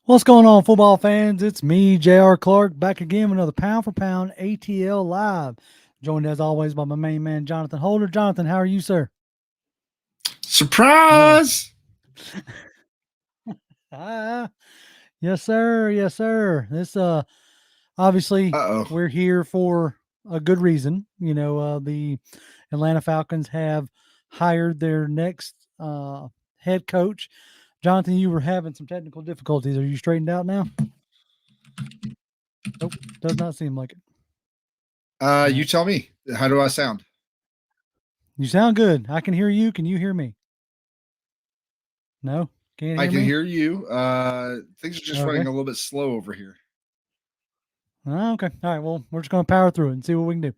What's going on, football fans? It's me, J.R. Clark, back again with another Pound for Pound ATL Live. Joined as always by my main man, Jonathan Holder. Jonathan, how are you, sir? Oh, Surprise! ah, yes, sir. Yes, sir. This obviously Uh oh. we're here for a good reason. The Atlanta Falcons have hired their next head coach. Jonathan, you were having some technical difficulties. Are you straightened out now? Nope, does not seem like it. All You right. tell me. How do I sound? You sound good. I can hear you. Can you hear me? No? Can't I hear can me? hear you. Things are just running Okay. a little bit slow over here. Okay. All right. Well, we're just going to power through it and see what we can do.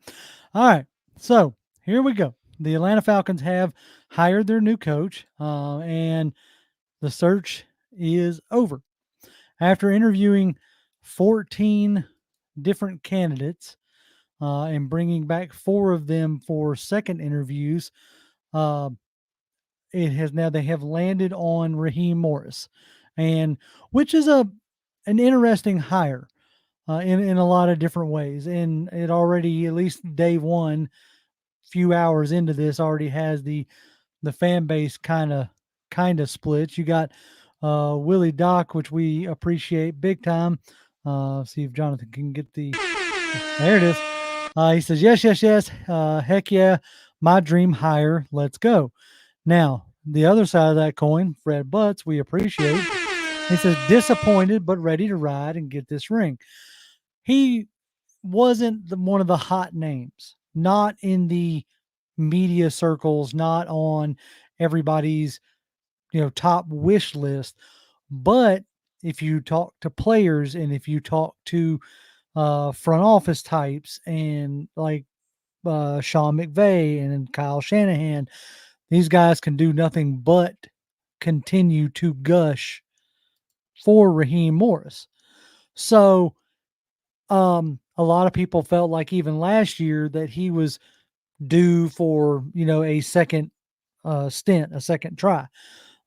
All right. So here we go. The Atlanta Falcons have hired their new coach, and the search is over. After interviewing 14 different candidates and bringing back four of them for second interviews, uh, they have landed on Raheem Morris, and which is an interesting hire in a lot of different ways. And it already, at least day one, few hours into this, already has the fan base kind of splits. You got Willie Doc, which we appreciate big time. See if Jonathan can get there it is. He says, yes, yes, yes. Heck yeah. My dream hire. Let's go. Now, the other side of that coin, Fred Butts, we appreciate. He says, disappointed, but ready to ride and get this ring. He wasn't one of the hot names, not in the media circles, not on everybody's top wish list. But if you talk to players and if you talk to front office types and like Sean McVay and Kyle Shanahan, these guys can do nothing but continue to gush for Raheem Morris. So a lot of people felt like even last year that he was due for a second stint, a second try.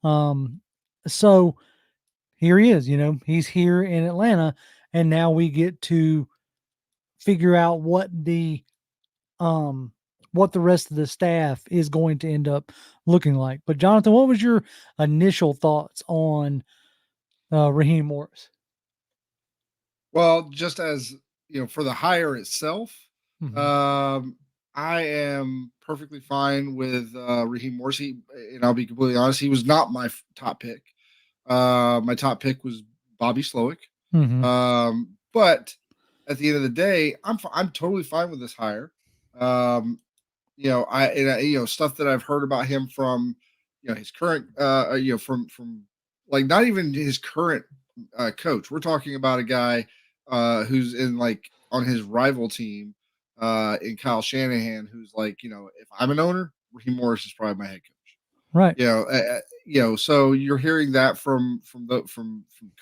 Um, so here he is. He's here in Atlanta, and now we get to figure out um what the rest of the staff is going to end up looking like. But Jonathan, what was your initial thoughts on Raheem Morris? Well, just as for the hire itself, Hmm. um, I am perfectly fine with Raheem Morris. And I'll be completely honest, he was not my top pick. My top pick was Bobby Slowick. Hmm. But at the end of the day, I'm totally fine with this hire. Um, stuff that I've heard about him from his current from like not even his current coach. We're talking about a guy who's in like on his rival team in Kyle Shanahan, who's like, if I'm an owner, Raheem Morris is probably my head coach. Right. So you're hearing that from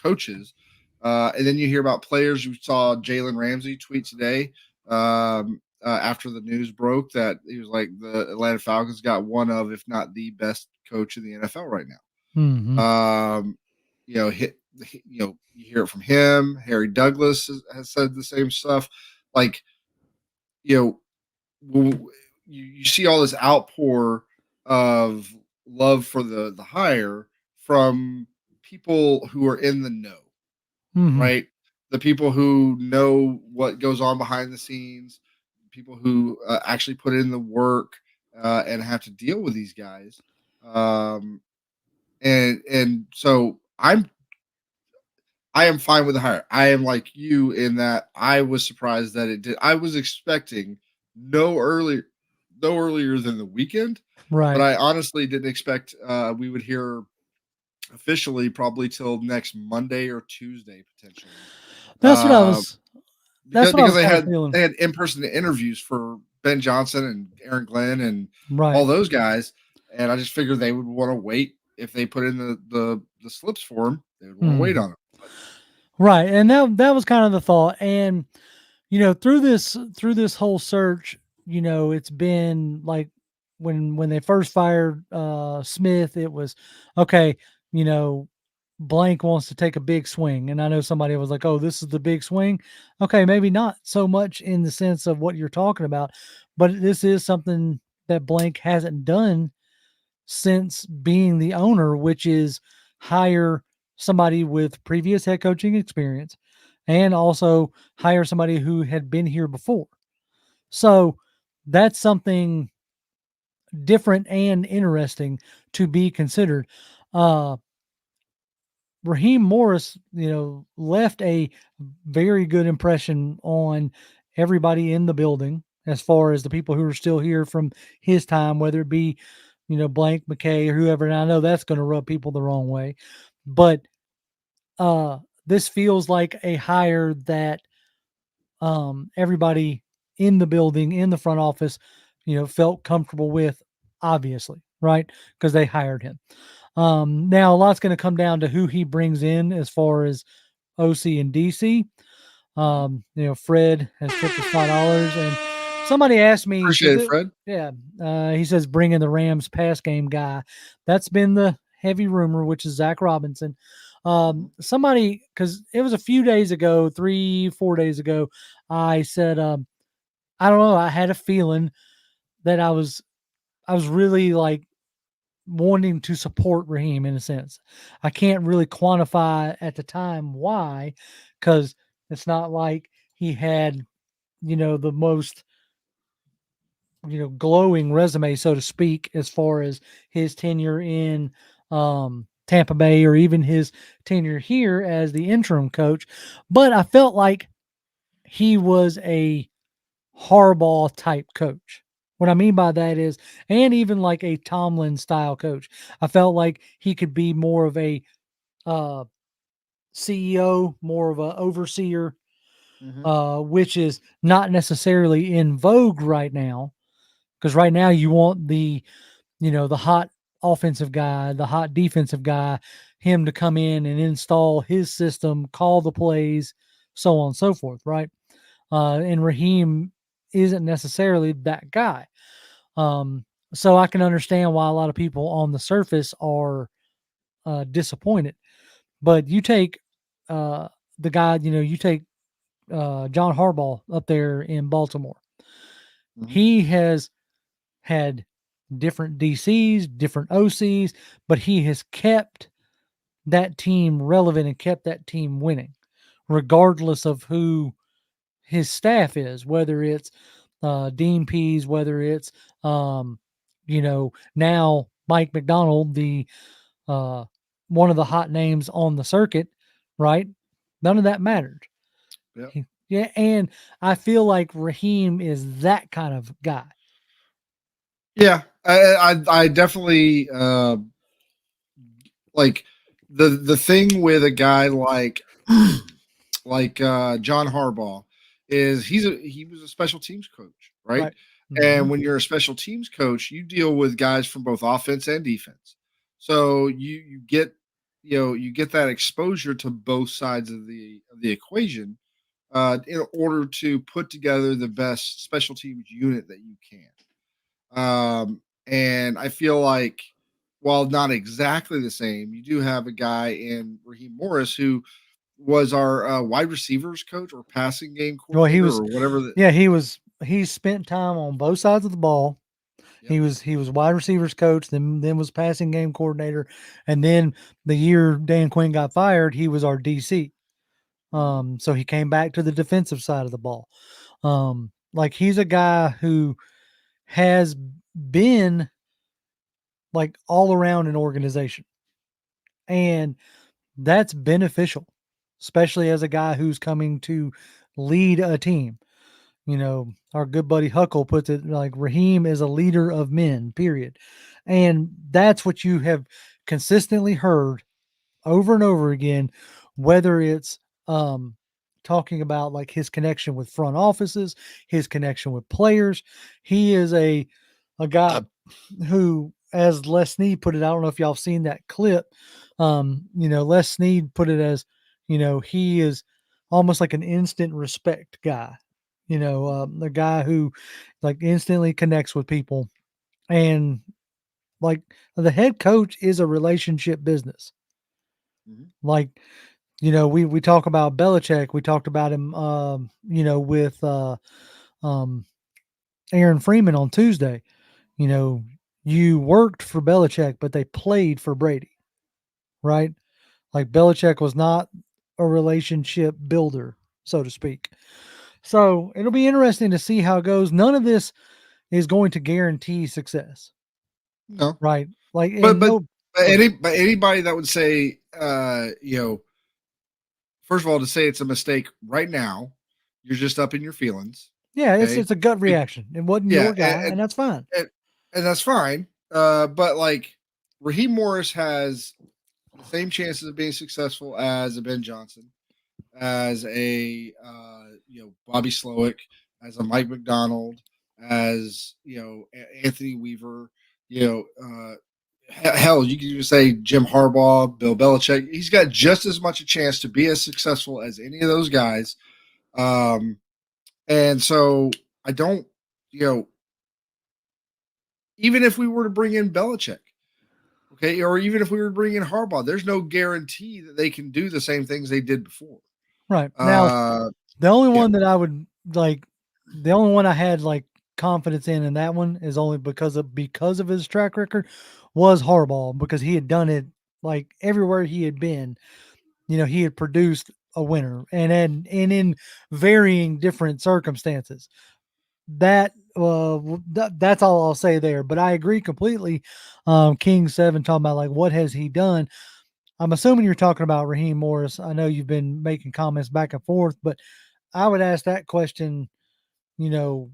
coaches, and then you hear about players. You saw Jalen Ramsey tweet today after the news broke that he was like the Atlanta Falcons got one of, if not the best coach in the NFL right Hmm. now. You hear it from him. Harry Douglas has said the same stuff. Like, you know, you see all this outpour of love for the hire from people who are in the know, Hmm. right? The people who know what goes on behind the scenes, people who actually put in the work and have to deal with these guys. Um, and so I am fine with the hire. I am like you in that I was surprised that it did. I was expecting no earlier, no earlier than the weekend, but Right. I honestly didn't expect we would hear officially probably till next Monday or Tuesday potentially. That's what I Uh, was. That's because what I because was they kind of had feeling. they had in person interviews for Ben Johnson and Aaron Glenn and all Right. those guys, and I just figured they would want to wait if they put in the slips for him. They would want to wait Hmm. on him. Right. And that was kind of the thought. And through this whole search, it's been like when they first fired Smith, it was okay. You know, blank wants to take a big swing. And I know somebody was like, oh, this is the big swing. Okay, maybe not so much in the sense of what you're talking about, but this is something that blank hasn't done since being the owner, which is hire somebody with previous head coaching experience and also hire somebody who had been here before. So that's something different and interesting to be considered. Uh, Raheem Morris, left a very good impression on everybody in the building as far as the people who are still here from his time, whether it be, Blank, McKay, or whoever. And I know that's going to rub people the wrong way, but uh, this feels like a hire that everybody in the building, in the front office, felt comfortable with, obviously, right? Because they hired him. Now, a lot's going to come down to who he brings in as far as OC and DC. Mhm. Fred has tipped us $5, and somebody asked me Appreciate because it, Fred. yeah, he says bring in the Rams pass game guy. That's been the heavy rumor, which is Zach Robinson. Mhm. Somebody, because it was a few days ago, 3, 4 days ago, I said, I don't know, I had a feeling that I was really like wanting to support Raheem in a sense. I can't really quantify at the time why, because it's not like he had, the most, glowing resume, so to speak, as far as his tenure in Tampa Bay or even his tenure here as the interim coach. But I felt like he was a Harbaugh type coach. What I mean by that is, and even like a Tomlin style coach, I felt like he could be more of a uh, CEO, more of a overseer, Mhm. which is not necessarily in vogue right now. Because right now you want the hot offensive guy, the hot defensive guy, him to come in and install his system, call the plays, so on and so forth, right? And Raheem isn't necessarily that guy. Um, so I can understand why a lot of people on the surface are disappointed. But you take uh, the guy, you take John Harbaugh up there in Baltimore. Mhm. He has had different DCs, different OCs, but he has kept that team relevant and kept that team winning, regardless of who his staff is, whether it's Dean Pease, whether it's now Mike McDonald, the uh, one of the hot names on the circuit, right? None of that mattered. Yep. Yeah, and I feel like Raheem is that kind of guy, Yeah, I definitely like the thing with a guy like like John Harbaugh is he was a special teams coach, right? right? Hmm. And when you're a special teams coach, you deal with guys from both offense and defense. So you get you get that exposure to both sides of the equation in order to put together the best special teams unit that you can. And I feel like while not exactly the same, you do have a guy in Raheem Morris who was our wide receivers coach or passing game Well, he coordinator was, or whatever. The, yeah, he spent time on both sides of the ball. yep. He was wide receivers coach, then was passing game coordinator, and then the year Dan Quinn got fired, he was our DC. Mhm. So he came back to the defensive side of the ball. Like he's a guy who has been like all around an organization, and that's beneficial, especially as a guy who's coming to lead a team. Our good buddy Huckle puts it like Raheem is a leader of men, period. And that's what you have consistently heard over and over again, whether it's um, talking about like his connection with front offices, his connection with players. He is a guy who, as Les Snead put it, I don't know if y'all have seen that clip. Les Snead put it as, he is almost like an instant respect guy. The guy who like instantly connects with people, and like the head coach is a relationship business. Mhm. Like, we talk about Belichick. We talked about him, with um, Aaron Freeman on Tuesday. You know, you worked for Belichick, but they played for Brady, right? Like Belichick was not a relationship builder, so to speak. So it'll be interesting to see how it goes. None of this is going to guarantee success, No, right? Like, but and but no, but go ahead. anybody that would say, first of all, to say it's a mistake right now, you're just up in your feelings. Yeah, it's Okay. it's a gut Be- reaction. It wasn't Yeah, your guy, and that's fine. and, and that's fine. But like Raheem Morris has the same chances of being successful as a Ben Johnson, as a Bobby Slowick, as a Mike McDonald, as Anthony Weaver. You know, hell, you could even say Jim Harbaugh, Bill Belichick. He's got just as much a chance to be as successful as any of those guys. Um, and so I don't, you know, even if we were to bring in Belichick, okay, or even if we were to bring in Harbaugh, there's no guarantee that they can do the same things they did before. Right now, Uh, the only yeah, one that I would like, the only one I had like confidence in that one is only because of his track record was Harbaugh because he had done it like everywhere he had been. He had produced a winner and in varying different circumstances. That's all I'll say there. But I agree completely. King Seven talking about like what has he done. I'm assuming you're talking about Raheem Morris. I know you've been making comments back and forth, but I would ask that question. You know,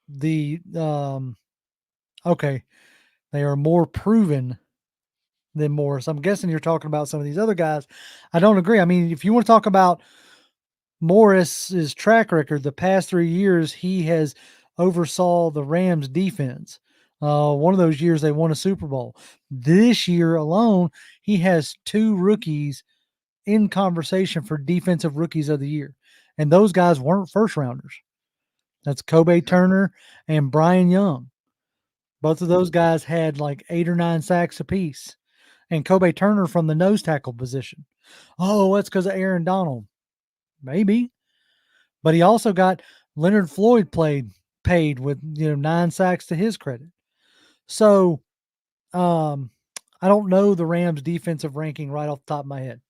the okay, they are more proven than Morris. I'm guessing you're talking about some of these other guys. I don't agree. I mean, if you want to talk about Morris's track record, the past 3 years, he has oversaw the Rams defense. One of those years they won a Super Bowl. This year alone, he has two rookies in conversation for defensive rookies of the year. And those guys weren't first rounders. That's Kobe yeah. Turner and Brian Young. Both of those guys had like 8 or 9 sacks apiece. And Kobe Turner from the nose tackle position. Oh, that's because of Aaron Donald. Maybe. But he also got Leonard Floyd paid with 9 sacks to his credit. So um I don't know the Rams defensive ranking right off the top of my head.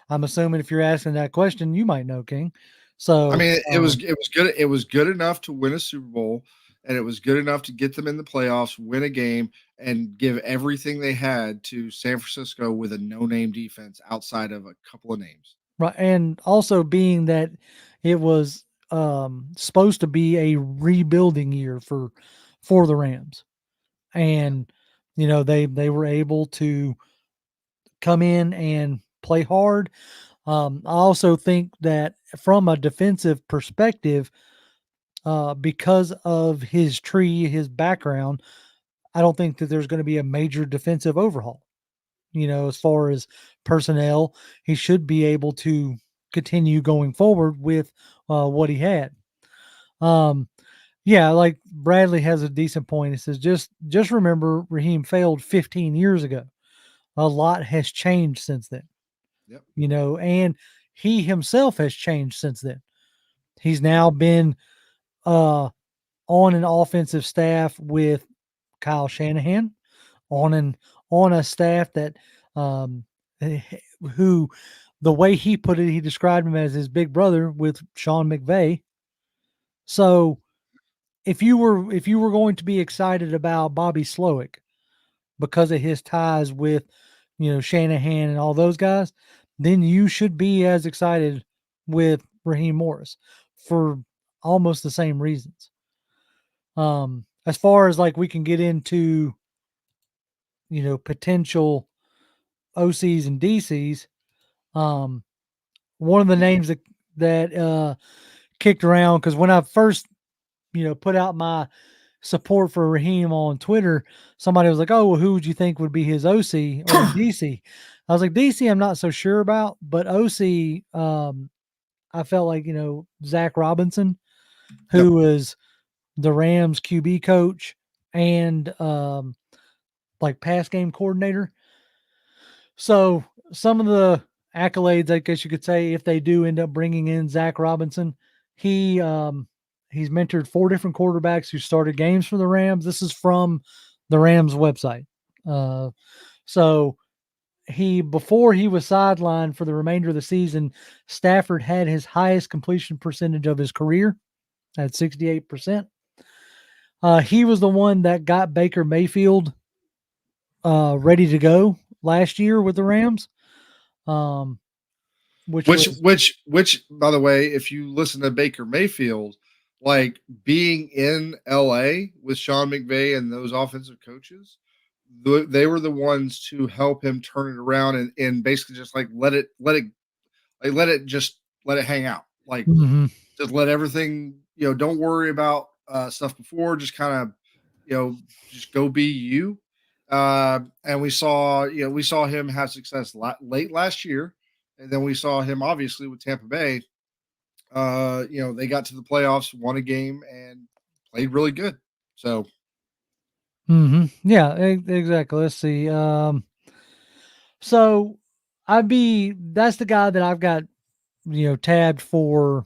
I'm assuming if you're asking that question, you might know, King. I So mean, it was good. It was good enough to win a Super Bowl, and it was good enough to get them in the playoffs, win a game, and give everything they had to San Francisco with a no-name defense outside of a couple of names. right, and also being that it was supposed to be a rebuilding year for the Rams. Yeah, And they were able to come in and play hard. I also think that from a defensive perspective, because of his tree, his background, I don't think that there's going to be a major defensive overhaul. As far as personnel, he should be able to continue going forward with what he had. Um, yeah, like Bradley has a decent point. He says just remember Raheem failed 15 years ago. A lot has changed since then. yep, And he himself has changed since then. He's now been uh, on an offensive staff with Kyle Shanahan, on an on a staff that um, eh, who the way he put it, he described him as his big brother with Sean McVay. So if you were going to be excited about Bobby Slowick because of his ties with Shanahan and all those guys, then you should be as excited with Raheem Morris for almost the same reasons. As far as like we can get into potential OCs and DCs, um, one of the names that kicked around because when I first put out my support for Raheem on Twitter, somebody was like, "Oh, well, who would you think would be his OC or in DC?" I was like, "DC, I'm not so sure about, but OC, I felt like Zach Robinson, yep. who was the Rams QB coach and like pass game coordinator. So some of the accolades, I guess you could say, if they do end up bringing in Zach Robinson, he he's mentored four different quarterbacks who started games for the Rams. This is from the Rams website. Uh, so he before he was sidelined for the remainder of the season, Stafford had his highest completion percentage of his career at 68%. He was the one that got Baker Mayfield ready to go last year with the Rams. Um, which was Which by the way, if you listen to Baker Mayfield, like being in LA with Sean McVay and those offensive coaches, they were the ones to help him turn it around and basically just like let it just let it hang out. Like mhm. just let everything, don't worry about stuff before, just kind of, just go be you. And we saw him have success late last year, and then we saw him obviously with Tampa Bay. They got to the playoffs, won a game, and played really good. So Yeah, exactly. Let's see. So that's the guy that I've got, tabbed for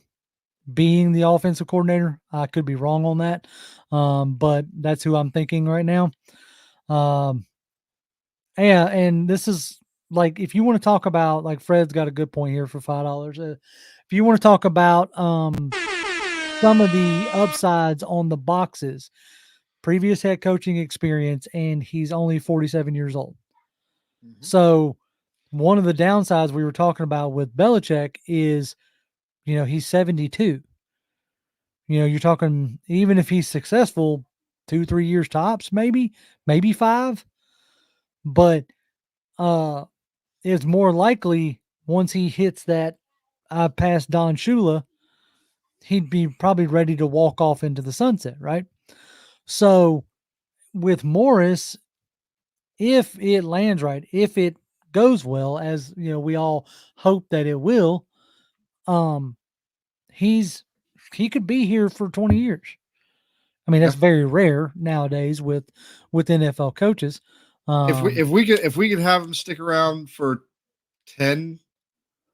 being the offensive coordinator. I could be wrong on that. But that's who I'm thinking right now. Um, yeah, and this is like if you want to talk about like Fred's got a good point here for $5. If you want to talk about some of the upsides on the boxes, previous head coaching experience, and he's only 47 years old. mhm. So one of the downsides we were talking about with Belichick is, he's 72. You're talking even if he's successful, 2, 3 years tops, maybe five. But it's more likely once he hits that I passed Don Shula, he'd be probably ready to walk off into the sunset, right? So with Morris, if it lands right, if it goes well, as we all hope that it will, um, he's he could be here for 20 years. I mean, Yeah. that's very rare nowadays with NFL coaches. Um, If we could have him stick around for 10,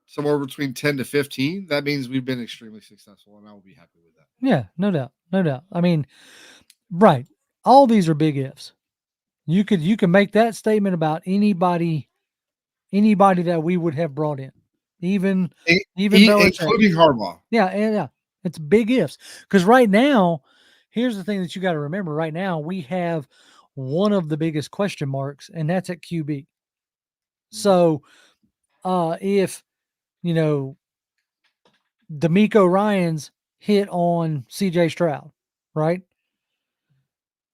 somewhere between 10 to 15, that means we've been extremely successful, and I will be happy with that. yeah, no doubt, no doubt. I mean, right. All these are big ifs. You can make that statement about anybody that we would have brought in, even even Belichick. Including Harbaugh. Yeah, yeah. It's big ifs because right now, here's the thing that you got to remember. Right now, we have one of the biggest question marks, and that's at QB. Mhm. So, if you know D'Amico Ryan's hit on CJ Stroud, right?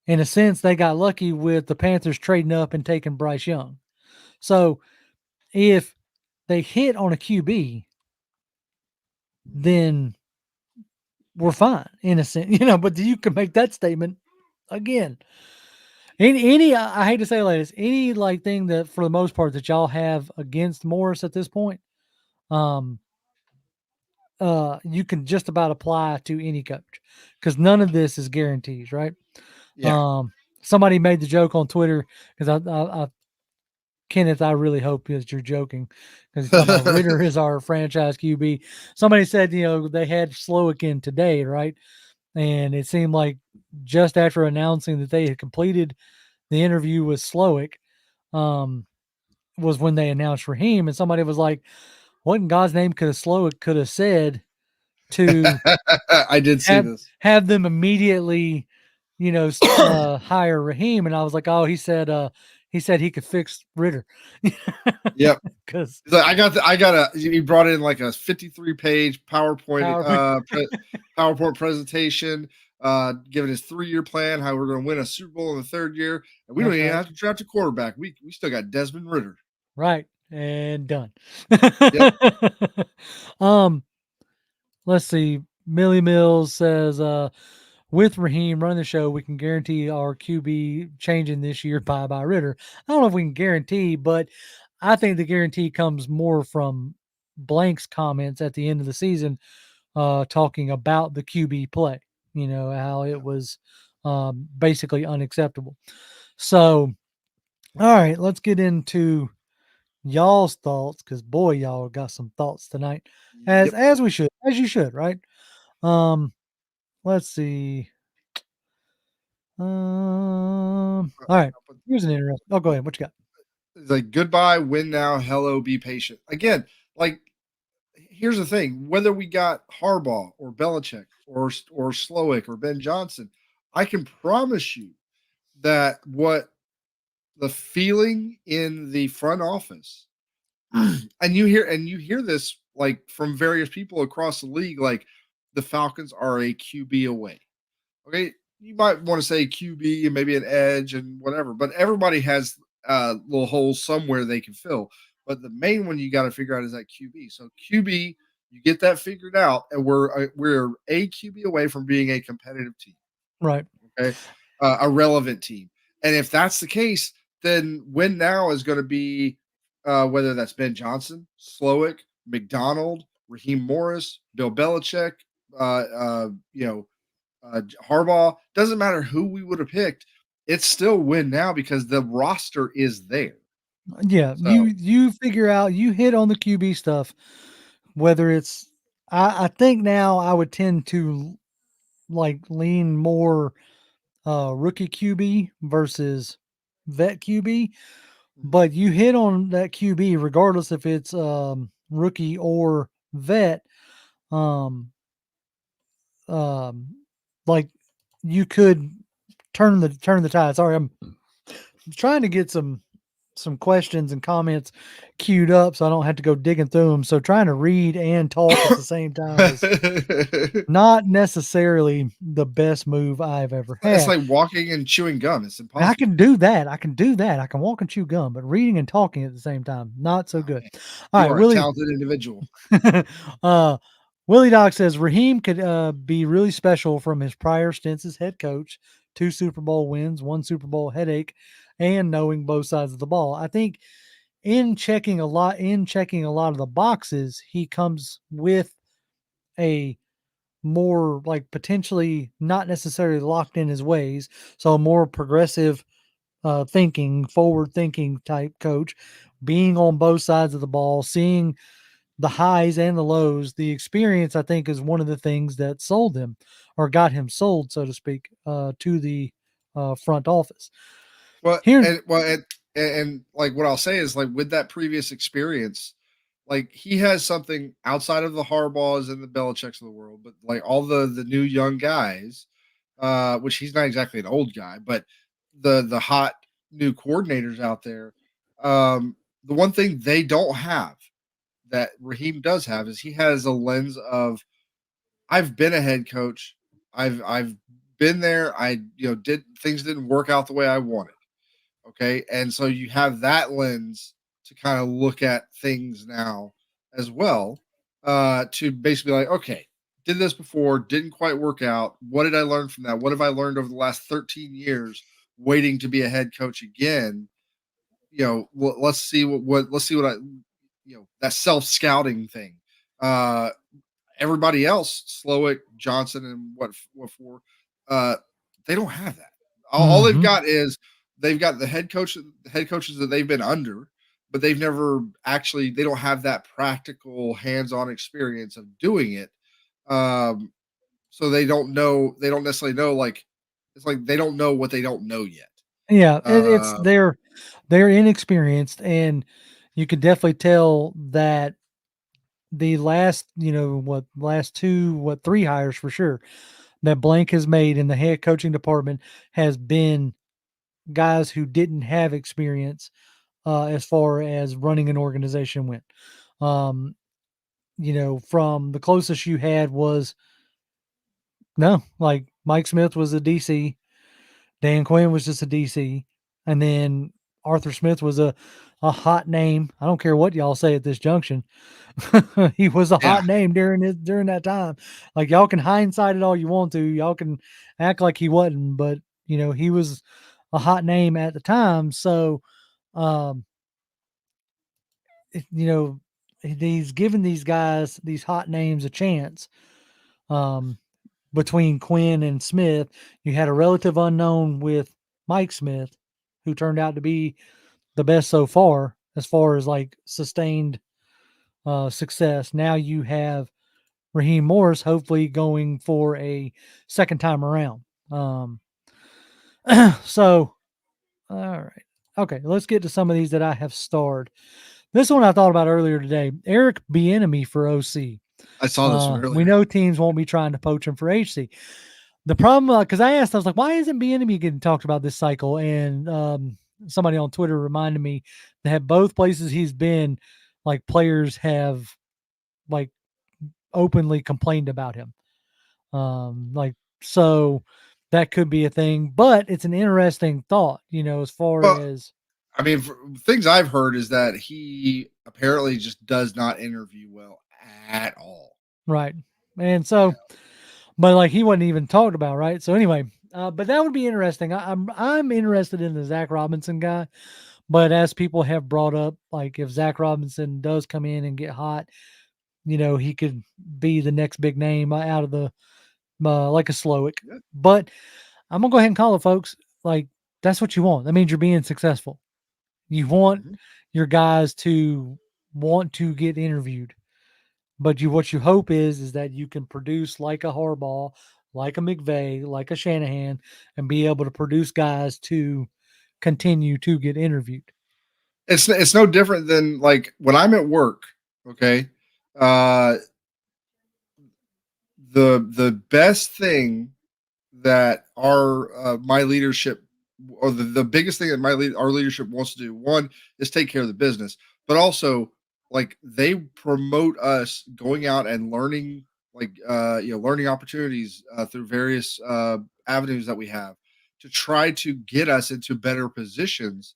In a sense, they got lucky with the Panthers trading up and taking Bryce Young. So, if they hit on a QB, then we're fine in a sense, but you can make that statement again. Any I hate to say it like this, any like thing that for the most part that y'all have against Morris at this point, um, you can just about apply to any coach because none of this is guarantees, right? Yeah. Um, somebody made the joke on Twitter because Kenneth, I really hope that you're joking because he's talking about Ritter is our franchise QB. Somebody said, they had Slowick in today, right? And it seemed like just after announcing that they had completed the interview with Slowick, um, was when they announced Raheem. And somebody was like, what in God's name could a Slowick could have said to I did see have this. have them immediately, hire Raheem? And I was like, oh, he said he could fix Ritter. Yep. Because He's like, he brought in like a 53-page power. PowerPoint presentation, giving his 3-year plan, how we're going to win a Super Bowl in the third year, and we don't That's even right. have to draft a quarterback. We still got Desmond Ritter. Right. And done. Yep. um, let's see. Millie Mills says, with Raheem running the show, we can guarantee our QB changing this year by Ritter. I don't know if we can guarantee, but I think the guarantee comes more from Blank's comments at the end of the season, talking about the QB play, how it Yeah. was basically unacceptable. So, all right, let's get into y'all's thoughts because boy, y'all got some thoughts tonight, Yep. as we should, as you should, right? Um, let's see. All right. Here's an interesting. Oh, go ahead. What you got? It's like goodbye, win now, hello, be patient. Again, like here's the thing: whether we got Harbaugh or Belichick or Slowick or Ben Johnson, I can promise you that what the feeling in the front office, and you hear this like from various people across the league, like the Falcons are a QB away. Okay, you might want to say QB and maybe an edge and whatever, but everybody has little holes somewhere they can fill. But the main one you got to figure out is that QB. So QB, you get that figured out, and we're a QB away from being a competitive team. Right. Okay, a relevant team. And if that's the case, then win now is going to be whether that's Ben Johnson, Slowick, McDonald, Raheem Morris, Bill Belichick, uh, uh, you know, Harbaugh. Doesn't matter who we would have picked. It's still win now because the roster is there. Yeah, So you figure out you hit on the QB stuff. Whether it's, I think now I would tend to like lean more rookie QB versus vet QB, but you hit on that QB regardless if it's rookie or vet. Um, um, like you could turn the tide. Sorry, I'm trying to get some questions and comments queued up so I don't have to go digging through them. So trying to read and talk at the same time is not necessarily the best move I've ever it's had. like walking and chewing gum. It's And I impossible. can do that. I can do that. I can walk and chew gum, but reading and talking at the same time, not so Oh good. man, All you right, are a Willie. talented individual. uh, Willie Doc says Raheem could be really special from his prior stints as head coach, 2 Super Bowl wins, 1 Super Bowl headache, and knowing both sides of the ball. I think in checking a lot of the boxes, he comes with a more like potentially not necessarily locked in his ways, so a more progressive thinking, forward thinking type coach, being on both sides of the ball, seeing the highs and the lows. The experience, I think, is one of the things that sold him or got him sold, so to speak, to the front office. Well, Here, and like what I'll say is like with that previous experience, like he has something outside of the Harbaughs and the Belichicks of the world, but like all the new young guys, which he's not exactly an old guy, but the hot new coordinators out there, the one thing they don't have that Raheem does have is he has a lens of I've been a head coach. I've been there. I did things didn't work out the way I wanted. Okay. And so you have that lens to kind of look at things now as well, to basically like, okay, did this before, didn't quite work out. What did I learn from that? What have I learned over the last 13 years waiting to be a head coach again? Let's see let's see what that self scouting thing. Uh, Everybody else, Slowick, Johnson, and what for, uh, they don't have that. All they've mhm. got is they've got the head coaches that they've been under, but they've never actually they don't have that practical hands-on experience of doing it. Um, so they don't necessarily know like it's like they don't know what they don't know yet. Yeah, it's Uh, they're inexperienced, and you could definitely tell that the last, last 2, 3 hires for sure that Blank has made in the head coaching department has been guys who didn't have experience as far as running an organization went. Um, from the closest you had was no, like Mike Smith was a DC, Dan Quinn was just a DC, and then Arthur Smith was a hot name. I don't care what y'all say at this junction. He was a yeah, hot name during that time. Like y'all can hindsight it all you want to. Y'all can act like he wasn't, but he was a hot name at the time. So, um, you know, he's given these guys, these hot names, a chance. Um, between Quinn and Smith, you had a relative unknown with Mike Smith, who turned out to be the best so far. as far as like sustained success. Now you have Raheem Morris hopefully going for a second time around. Um, so, all right. Okay, let's get to some of these that I have starred. This one I thought about earlier today. Eric Bieniemy for OC. I saw this one We earlier. know teams won't be trying to poach him for HC. The problem, because I asked, I was like, why isn't Bieniemy getting talked about this cycle? And somebody on Twitter reminded me that both places he's been, like players have like openly complained about him. Like so that could be a thing, but it's an interesting thought, as far Well, as I mean, things I've heard is that he apparently just does not interview well at all. right. And Yeah. so, but like he wasn't even talked about, right? So anyway, but that would be interesting. I'm interested in the Zach Robinson guy, but as people have brought up, like if Zach Robinson does come in and get hot, he could be the next big name out of the like a Slowick. Yeah. But I'm gonna go ahead and call it, folks. Like that's what you want. That means you're being successful. You want Mhm. your guys to want to get interviewed, but what you hope is that you can produce like a Harbaugh, like a McVay, like a Shanahan, and be able to produce guys to continue to get interviewed. It's no different than like when I'm at work. Okay, uh, the best thing that our my leadership, or the biggest thing that our leadership wants to do, one is take care of the business, but also like they promote us going out and learning, like learning opportunities through various avenues that we have to try to get us into better positions,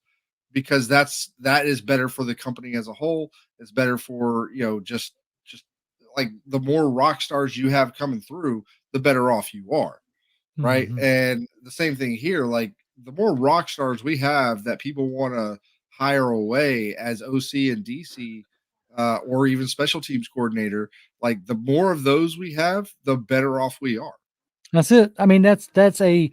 because that is better for the company as a whole. It's better for, just like the more rock stars you have coming through, the better off you are, right? Mm-hmm. And the same thing here, like the more rock stars we have that people want to hire away as OC and DC, or even special teams coordinator, like the more of those we have, the better off we are. That's it. I mean, that's a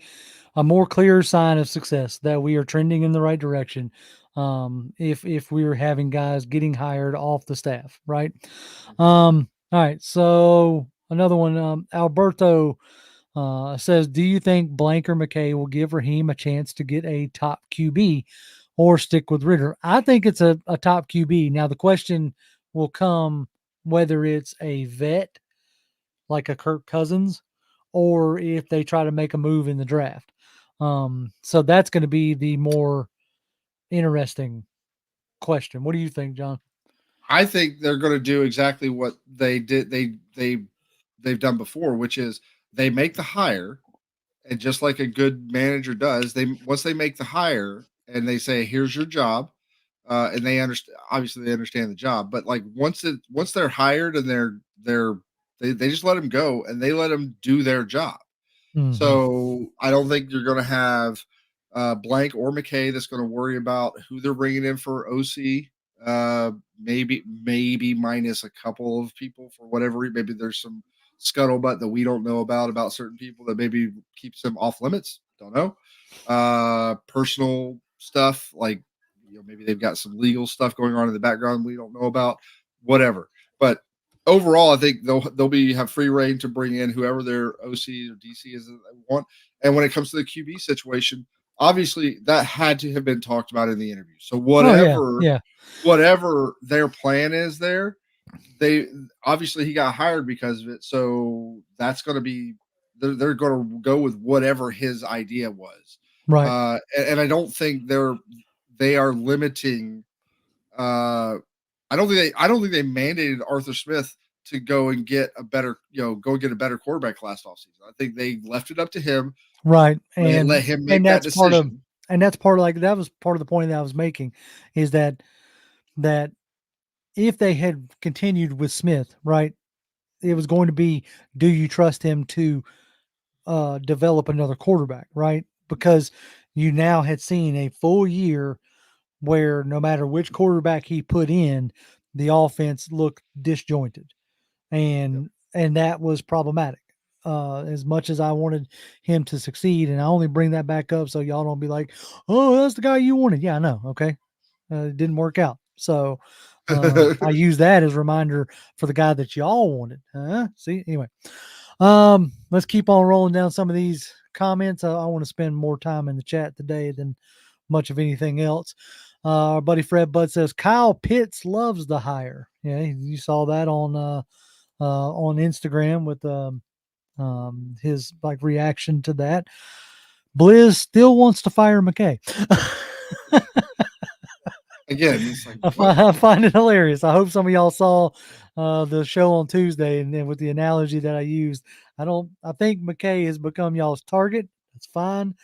more clear sign of success that we are trending in the right direction. If we're having guys getting hired off the staff, right? All right. So another one, Alberto says, "Do you think Blank or McKay will give Raheem a chance to get a top QB, or stick with Ritter?" I think it's a top QB. Now the question will come whether it's a vet like a Kirk Cousins, or if they try to make a move in the draft. So that's going to be the more interesting question. What do you think, John? I think they're going to do exactly what they did. They've done before, which is they make the hire, and just like a good manager does, they once they make the hire and they say, "Here's your job," and they understand. Obviously, they understand the job, but like once they're hired and they just let them go and they let them do their job. Mm-hmm. So I don't think you're going to have Blank or McKay that's going to worry about who they're bringing in for OC. Maybe minus a couple of people for whatever. Maybe there's some scuttlebutt that we don't know about certain people that maybe keeps them off limits. Don't know. Personal stuff, like maybe they've got some legal stuff going on in the background we don't know about. Whatever, but overall, I think they'll be have free reign to bring in whoever their OC or DC is that they want. And when it comes to the QB situation, obviously that had to have been talked about in the interview. So Oh yeah, whatever yeah, whatever their plan is there, they obviously he got hired because of it. So that's going to be they're going to go with whatever his idea was. right, And I don't think they are limiting uh, I don't think they mandated Arthur Smith to go and get a better, go get a better quarterback last offseason. I think they left it up to him. right, Let him and make that that's part of decision. like that was part of the point that I was making, is that if they had continued with Smith, right, it was going to be, do you trust him to develop another quarterback, right? Because you now had seen a full year where no matter which quarterback he put in, the offense looked disjointed, Yep. and that was problematic. As much as I wanted him to succeed, and I only bring that back up so y'all don't be like, "Oh, that's the guy you wanted." Yeah, I know. Okay, it didn't work out. So I use that as a reminder for the guy that y'all wanted. See, anyway, let's keep on rolling down some of these comments. I want to spend more time in the chat today than much of anything else. Our buddy Fred Budd says Kyle Pitts loves the hire. Yeah, you saw that on Instagram with his like reaction to that. Blizz still wants to fire McKay. Again, it's like what? I find it hilarious. I hope some of y'all saw the show on Tuesday, and then with the analogy that I used, I think McKay has become y'all's target. That's fine.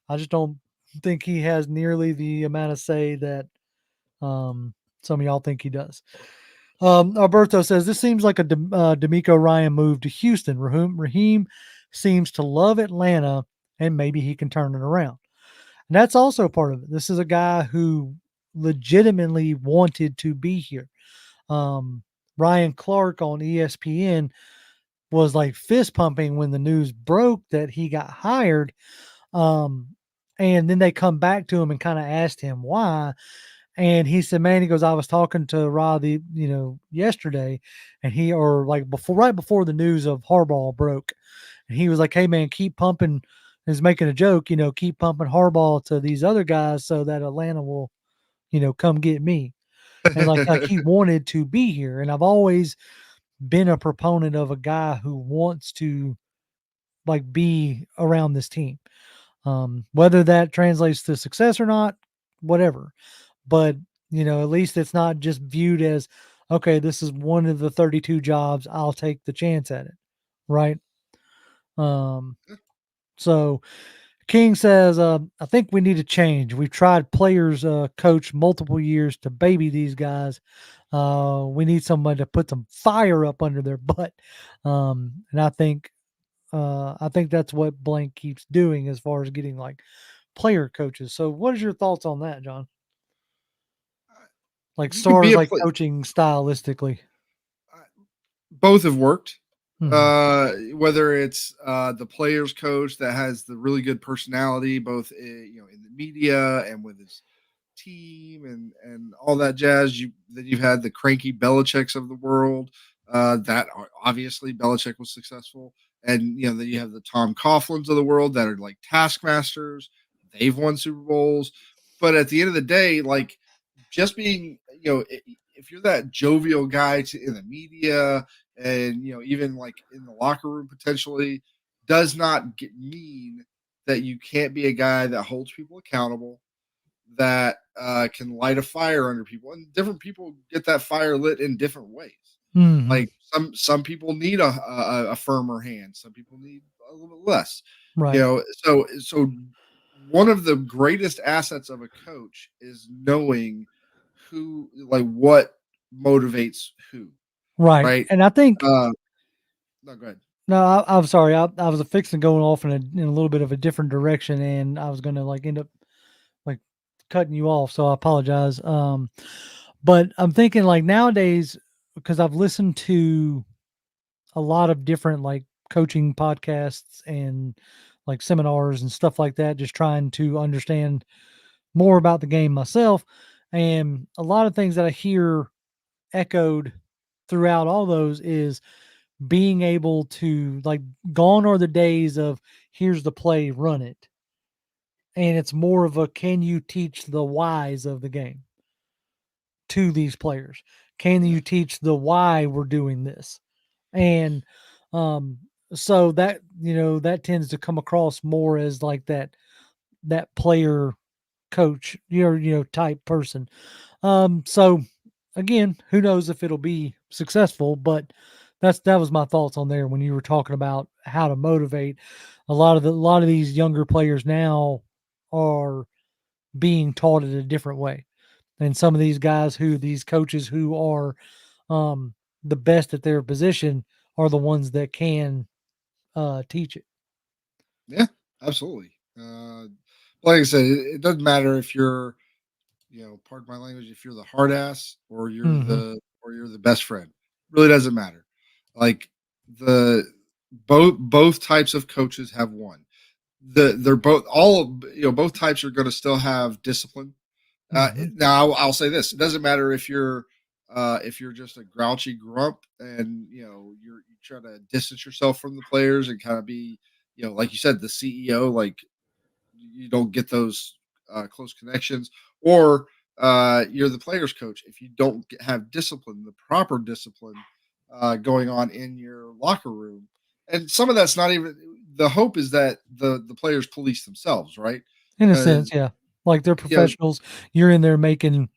I just don't think he has nearly the amount of say that some of y'all think he does. Alberto says this seems like a D'Amico Ryan move to Houston. Raheem seems to love Atlanta, and maybe he can turn it around. And that's also part of it. This is a guy who legitimately wanted to be here. Ryan Clark on ESPN was like fist pumping when the news broke that he got hired. And then they come back to him and kind of asked him why. And he said, man, he goes, I was talking to Roddy, yesterday, and right before the news of Harbaugh broke. And he was like, hey, man, keep pumping. He's making a joke, keep pumping Harbaugh to these other guys so that Atlanta will, come get me. And like he wanted to be here. And I've always been a proponent of a guy who wants to like be around this team. Whether that translates to success or not, whatever. But, at least it's not just viewed as, okay, this is one of the 32 jobs. I'll take the chance at it. Right. So King says, I think we need to change. We've tried players, coach multiple years to baby these guys. We need somebody to put some fire up under their butt. And I think that's what Blank keeps doing as far as getting like player coaches. So what is your thoughts on that, John? Like You can stars be a like coaching stylistically. both have worked. Mm-hmm. Whether it's the players coach that has the really good personality, both in the media and with his team and all that jazz. Then you've had the cranky Belichick's of the world. That obviously Belichick was successful, and then you have the Tom Coughlin's of the world that are like taskmasters. They've won Super Bowls, but at the end of the day, like just being if you're that jovial guy in the media and even like in the locker room potentially does not mean that you can't be a guy that holds people accountable, that can light a fire under people, and different people get that fire lit in different ways. Mm-hmm. Like some people need a firmer hand, some people need a little bit less. Right. So one of the greatest assets of a coach is knowing who, like, what motivates who, Right. right? And I think Uh, no, go ahead. no, I'm sorry. I was fixing going off in a little bit of a different direction, and I was going to like end up like cutting you off. So I apologize. But I'm thinking like nowadays because I've listened to a lot of different like coaching podcasts and like seminars and stuff like that, just trying to understand more about the game myself. And a lot of things that I hear echoed throughout all those is being able to like gone are the days of here's the play, run it. And it's more of a can you teach the whys of the game to these players? Can Yeah, you teach the why we're doing this? And um so that that tends to come across more as like that player coach, type person. So again, who knows if it'll be successful, but that was my thoughts on there when you were talking about how to motivate. A lot of these younger players now are being taught it a different way. And some of these coaches who are um the best at their position are the ones that can teach it. yeah, absolutely. Like I said, it doesn't matter if you're, pardon my language, if you're the hard ass Hmm. or you're the best friend. Really doesn't matter. Like the both types of coaches have won. They're both both types are going to still have discipline. Mhm. Now I'll say this: it doesn't matter if you're just a grouchy grump and you try to distance yourself from the players and kind of be like you said the CEO, like you don't get those close connections, or you're the players coach. If you don't have discipline, the proper discipline going on in your locker room, and some of that's not even the hope is that the players police themselves, right? In a sense, Because yeah. Like they're you know, professionals. You're in there making,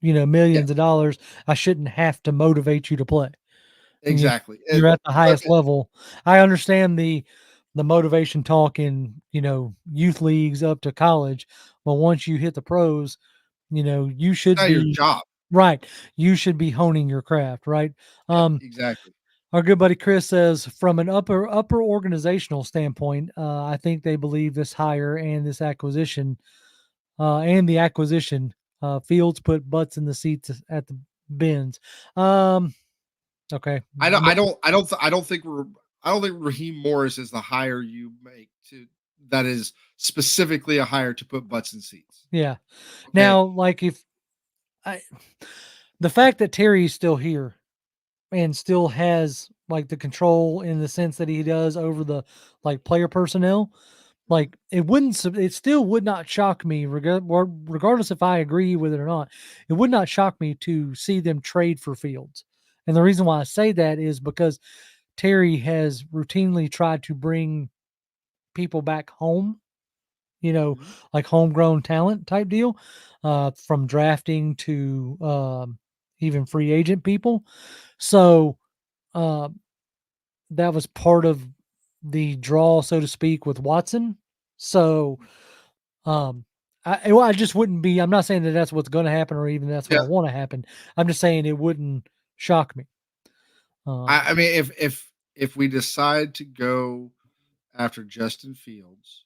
yeah, millions of dollars. I shouldn't have to motivate you to play. And exactly. you're at the But highest level. I understand the motivation talk in, youth leagues up to college, but once you hit the pros, you it's should not your be job. right. You should be honing your craft, right? Yeah, Um, exactly. our good buddy Chris says, from an upper organizational standpoint, I think they believe this hire and this acquisition, and the acquisition, Fields put butts in the seats at the bins. Um, okay, I don't think I don't think Raheem Morris is the hire you make to that is specifically a hire to put butts in seats. yeah. Okay. Now, like if I, the fact that Terry's still here and still has like the control in the sense that he does over the like player personnel, Mhm. like it still would not shock me regardless if I agree with it or not. It would not shock me to see them trade for Fields. And the reason why I say that is because Terry has routinely tried to bring people back home, you know, Mhm. like homegrown talent type deal, from drafting to even free agent people. So uh, that was part of the draw, so to speak, with Watson. So um, I just wouldn't be. I'm not saying that that's what's going to happen, or even that's what Yeah. I want to happen. I'm just saying it wouldn't shock me. Um, I mean if we decide to go after Justin Fields,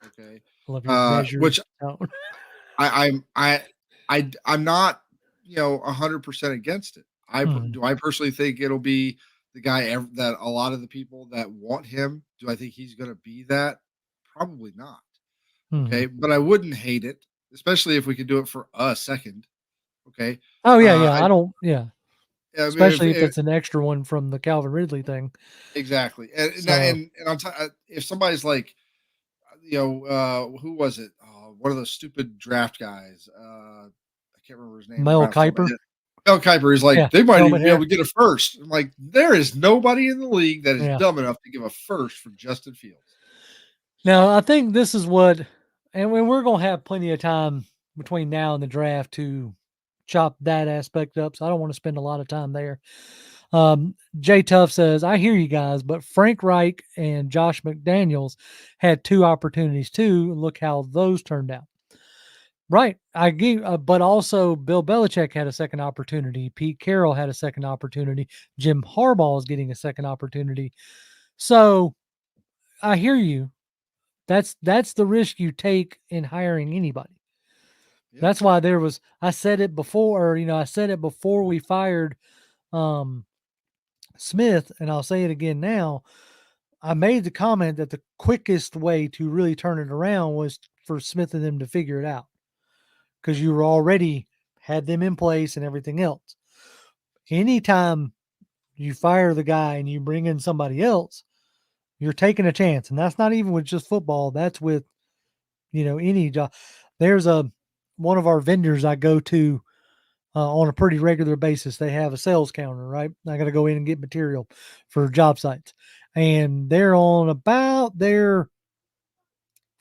okay, I love your measured which tone. I I'm I'm not 100% against it. Mhm, Do I personally think it'll be the guy that a lot of the people that want him. Do I think he's going to be that? Probably not. mhm. Okay, but I wouldn't hate it, especially if we could do it for a second. Okay, Oh yeah, uh, yeah. I, I don't. Yeah, I mean, especially if it's an extra one from the Calvin Ridley thing. exactly, So and if somebody's like, who was it? One of those stupid draft guys. I can't remember his name Mel right off the top of my Kiper. head. Mel Kiper is like, Yeah, they might helmet even be able hair. to get a first. I'm like, there is nobody in the league that is Yeah. dumb enough to give a first for Justin Fields. Now I think this is what, and we're gonna have plenty of time between now and the draft to chop that aspect up. So I don't want to spend a lot of time there. Jay Tuff says, I hear you guys, but Frank Reich and Josh McDaniels had two opportunities too. Look how those turned out. Right. I agree. But also, Bill Belichick had a second opportunity. Pete Carroll had a second opportunity. Jim Harbaugh is getting a second opportunity. So I hear you. That's the risk you take in hiring anybody. Yeah. That's why there was. I said it before. I said it before we fired um, Smith, and I'll say it again now. I made the comment that the quickest way to really turn it around was for Smith and them to figure it out because you were already had them in place and everything else. Anytime you fire the guy and you bring in somebody else, you're taking a chance. And that's not even with just football, that's with, any job. There's one of our vendors I go to on a pretty regular basis. They have a sales counter, right? I got to go in and get material for job sites. And they're on about their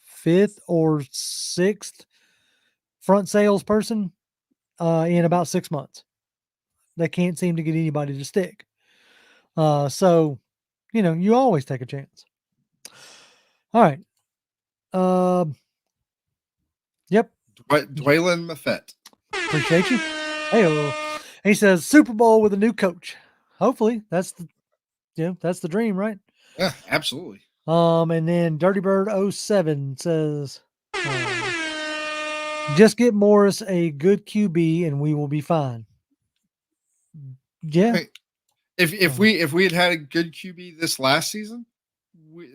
fifth or sixth front salesperson in about 6 months. They can't seem to get anybody to stick. So, you always take a chance. All right. Um, yep. Dwaylen Maffett. Appreciate you. Hey, he says Super Bowl with a new coach. Hopefully, that's the dream, right? Yeah, absolutely. And then Dirty Bird '07 says, just get Morris a good QB and we will be fine. I Yeah. mean, if we had had a good QB this last season,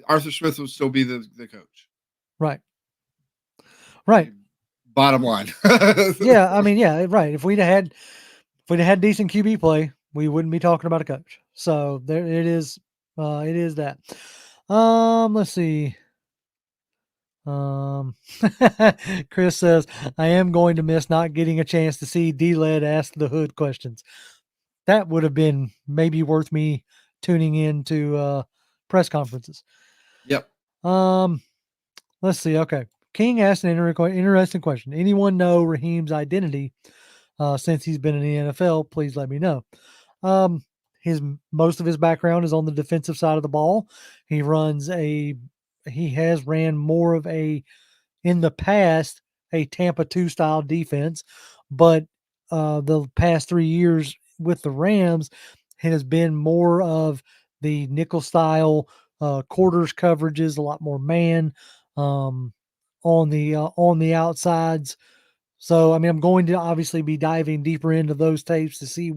Arthur Smith would still be the coach. Right. I Right. mean, Bottom line. Yeah, I mean, yeah, right. If we'd had decent QB play, we wouldn't be talking about a coach. So there it is. It is that. Let's see. Um, Chris says, I am going to miss not getting a chance to see D-Led ask the hood questions. That would have been maybe worth me tuning in to press conferences. Yep. Um, let's see. Okay. King asked an interesting question. Anyone know Raheem's identity since he's been in the NFL? Please let me know. Um, his most of his background is on the defensive side of the ball. He has ran more of a in the past a Tampa 2 style defense, but the past 3 years with the Rams, it has been more of the nickel style quarters coverages, a lot more man um, on the outsides. So I mean, I'm going to obviously be diving deeper into those tapes to see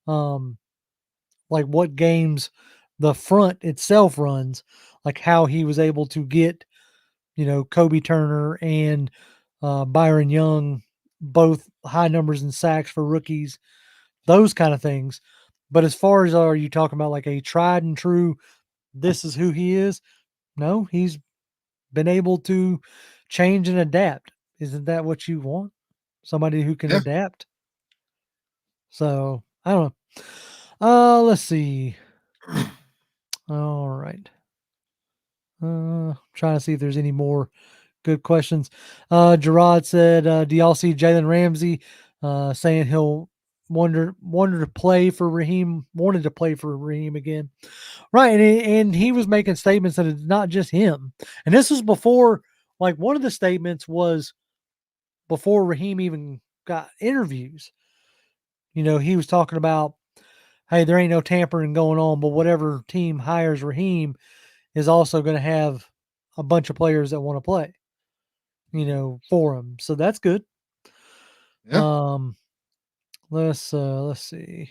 um, what games the front itself runs, like how he was able to get Kobe Turner and Byron Young, both high numbers in sacks for rookies, those kind of things. But as far as are you talking about like a tried and true, this is who he is? No, he's been able to change and adapt. Isn't that what you want? Somebody who can Yeah. adapt. So I don't know. Let's see. All right. Trying to see if there's any more good questions. Gerard said, "Do y'all see Jalen Ramsey saying he'll wonder to play for Raheem? Wanted to play for Raheem again, right?" And he was making statements that it's not just him. And this was before, like one of the statements was before Raheem even got interviews. He was talking about, hey, there ain't no tampering going on, but whatever team hires Raheem is also going to have a bunch of players that want to play, for him. So that's good. Yeah. Um, let's see.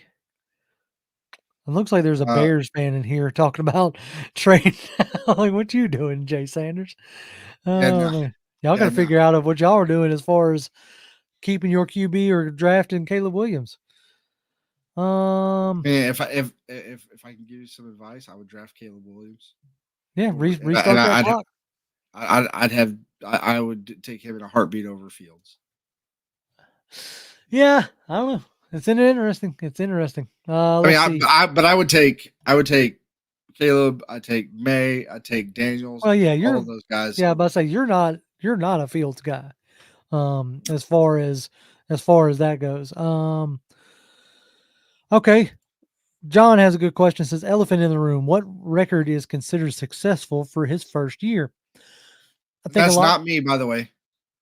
It looks like there's a Uh, Bears fan in here talking about trade. Like, what you doing, Jay Sanders? yeah. No. Man. Y'all got Yeah. to No. figure out of what y'all are doing as far as keeping your QB or drafting Caleb Williams. I Um, mean, if I can give you some advice, I would draft Caleb Williams yeah, over, and restart that I'd clock. I'd have I would take him in a heartbeat over Fields. Yeah, I don't know. It's interesting. It's interesting. I mean, Let's see. but I would take Caleb. I take May. I take Daniels. Well, I yeah, take all of those guys yeah, over but I say Fields. you're not a Fields guy. As far as that goes. Okay. John has a good question. Says elephant in the room. What record is considered successful for his first year? I And think a that's lot. not me, by the way.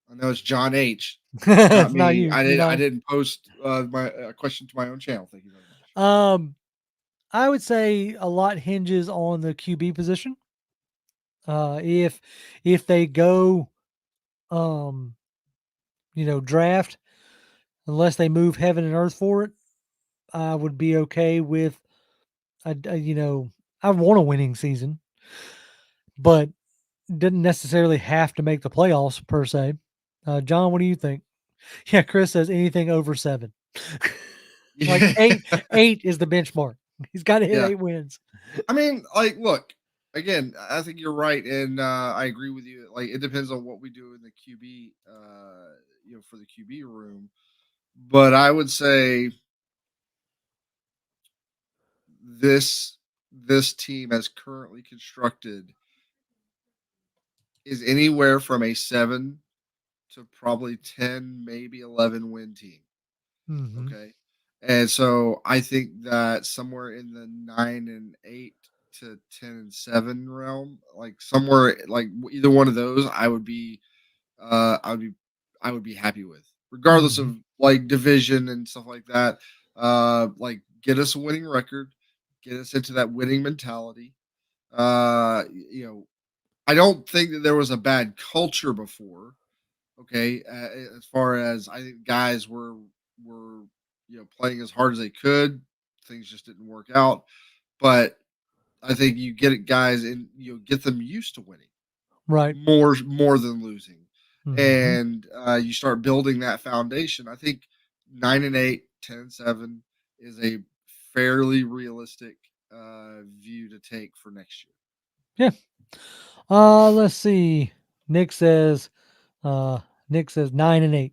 I know it's John H. It's not It's not me. you. I You're did. I not. didn't post my question to my own channel. Thank you very much. Um, I would say a lot hinges on the QB position. If they go, um, draft, unless they move heaven and earth for it, I would be okay with I want a winning season, but didn't necessarily have to make the playoffs per se. John, what do you think? Yeah, Chris says anything over 7. Like Yeah. 8 is the benchmark. He's got to hit Yeah. 8 wins. I mean, like, look, again, I think you're right, and I agree with you. Like, it depends on what we do in the QB, for the QB room. But I would say this this team, as currently constructed, is anywhere from a 7 to probably 10, maybe 11 win team. Mhm. Okay. And so I think that somewhere in the 9-8 to 10-7 realm, like somewhere like either one of those, uh, I would be, I would be happy with, regardless Mhm. of like division and stuff like that. Like get us a winning record, get us into that winning mentality. I don't think that there was a bad culture before. Okay, as far as I think guys were playing as hard as they could, things just didn't work out. But I think guys and get them used to winning Right. more than losing. Mhm. and you start building that foundation. I think 9-8, 10-7 is a fairly realistic view to take for next year. Yeah. Let's see. Nick says, uh, Nick says 9-8.